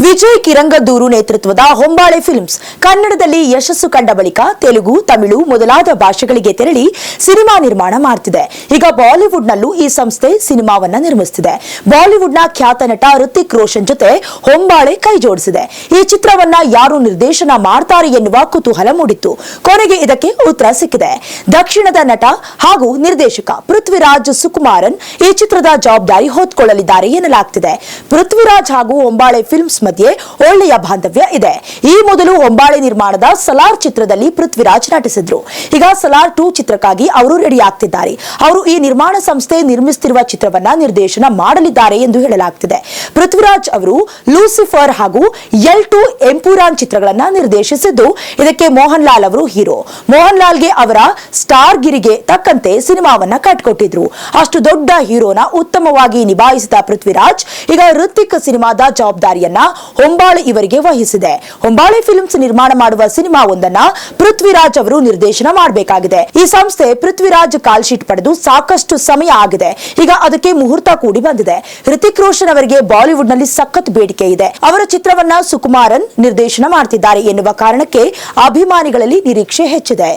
ವಿಜಯ್ ಕಿರಂಗದೂರು ನೇತೃತ್ವದ ಹೊಂಬಾಳೆ ಫಿಲ್ಮ್ಸ್ ಕನ್ನಡದಲ್ಲಿ ಯಶಸ್ಸು ಕಂಡ ಬಳಿಕ ತೆಲುಗು, ತಮಿಳು ಮೊದಲಾದ ಭಾಷೆಗಳಿಗೆ ತೆರಳಿ ಸಿನಿಮಾ ನಿರ್ಮಾಣ ಮಾಡುತ್ತಿದೆ. ಈಗ ಬಾಲಿವುಡ್ನಲ್ಲೂ ಈ ಸಂಸ್ಥೆ ಸಿನಿಮಾವನ್ನ ನಿರ್ಮಿಸುತ್ತಿದೆ. ಬಾಲಿವುಡ್ನ ಖ್ಯಾತ ನಟ ಋತಿಕ್ ರೋಷನ್ ಜೊತೆ ಹೊಂಬಾಳೆ ಕೈ ಜೋಡಿಸಿದೆ. ಈ ಚಿತ್ರವನ್ನ ಯಾರು ನಿರ್ದೇಶನ ಮಾಡ್ತಾರೆ ಎನ್ನುವ ಕುತೂಹಲ ಮೂಡಿತ್ತು. ಕೊನೆಗೆ ಇದಕ್ಕೆ ಉತ್ತರ ಸಿಕ್ಕಿದೆ. ದಕ್ಷಿಣದ ನಟ ಹಾಗೂ ನಿರ್ದೇಶಕ ಪೃಥ್ವಿರಾಜ್ ಸುಕುಮಾರನ್ ಈ ಚಿತ್ರದ ಜವಾಬ್ದಾರಿ ಹೊತ್ತುಕೊಳ್ಳಲಿದ್ದಾರೆ ಎನ್ನಲಾಗ್ತಿದೆ. ಪೃಥ್ವಿರಾಜ್ ಹಾಗೂ ಹೊಂಬಾಳೆ ಫಿಲ್ಮ್ಸ್ ಮಧ್ಯೆ ಒಳ್ಳೆಯ ಬಾಂಧವ್ಯ ಇದೆ. ಈ ಮೊದಲು ಹೊಂಬಾಳೆ ನಿರ್ಮಾಣದ ಸಲಾರ್ ಚಿತ್ರದಲ್ಲಿ ಪೃಥ್ವಿರಾಜ್ ನಟಿಸಿದ್ರು. ಈಗ ಸಲಾರ್ 2 ಚಿತ್ರಕ್ಕಾಗಿ ಅವರು ರೆಡಿ ಆಗ್ತಿದ್ದಾರೆ. ಅವರು ಈ ನಿರ್ಮಾಣ ಸಂಸ್ಥೆ ನಿರ್ಮಿಸುತ್ತಿರುವ ಚಿತ್ರವನ್ನ ನಿರ್ದೇಶನ ಮಾಡಲಿದ್ದಾರೆ ಎಂದು ಹೇಳಲಾಗ್ತಿದೆ. ಪೃಥ್ವಿರಾಜ್ ಅವರು ಲೂಸಿಫರ್ ಹಾಗೂ L2 ಎಂಪುರಾನ್ ಚಿತ್ರಗಳನ್ನ ನಿರ್ದೇಶಿಸಿದ್ದು, ಇದಕ್ಕೆ ಮೋಹನ್ ಲಾಲ್ ಅವರು ಹೀರೋ. ಮೋಹನ್ ಲಾಲ್ಗೆ ಅವರ ಸ್ಟಾರ್ ಗಿರಿಗೆ ತಕ್ಕಂತೆ ಸಿನಿಮಾವನ್ನ ಕಟ್ಕೊಟ್ಟಿದ್ರು. ಅಷ್ಟು ದೊಡ್ಡ ಹೀರೋನ ಉತ್ತಮವಾಗಿ ನಿಭಾಯಿಸಿದ ಪೃಥ್ವಿರಾಜ್ ಈಗ ಋತಿಕ್ ಸಿನಿಮಾದ ಜವಾಬ್ದಾರಿಯನ್ನ ಹೊಂಬಾಳೆ ಇವರಿಗೆ ವಹಿಸಿದೆ. ಹೊಂಬಾಳೆ ಫಿಲ್ಮ್ಸ್ ನಿರ್ಮಾಣ ಮಾಡುವ ಸಿನಿಮಾ ಒಂದನ್ನ ಪೃಥ್ವಿರಾಜ್ ಅವರು ನಿರ್ದೇಶನ ಮಾಡಬೇಕಾಗಿದೆ. ಈ ಸಂಸ್ಥೆ ಪೃಥ್ವಿರಾಜ್ ಕಾಲ್ ಶೀಟ್ ಪಡೆದು ಸಾಕಷ್ಟು ಸಮಯ ಆಗಿದೆ. ಈಗ ಅದಕ್ಕೆ ಮುಹೂರ್ತ ಕೂಡಿ ಬಂದಿದೆ. ಋತಿಕ್ ರೋಷನ್ ಅವರಿಗೆ ಬಾಲಿವುಡ್ ನಲ್ಲಿ ಸಖತ್ ಬೇಡಿಕೆ ಇದೆ. ಅವರ ಚಿತ್ರವನ್ನ ಸುಕುಮಾರನ್ ನಿರ್ದೇಶನ ಮಾಡ್ತಿದ್ದಾರೆ ಎನ್ನುವ ಕಾರಣಕ್ಕೆ ಅಭಿಮಾನಿಗಳಲ್ಲಿ ನಿರೀಕ್ಷೆ ಹೆಚ್ಚಿದೆ.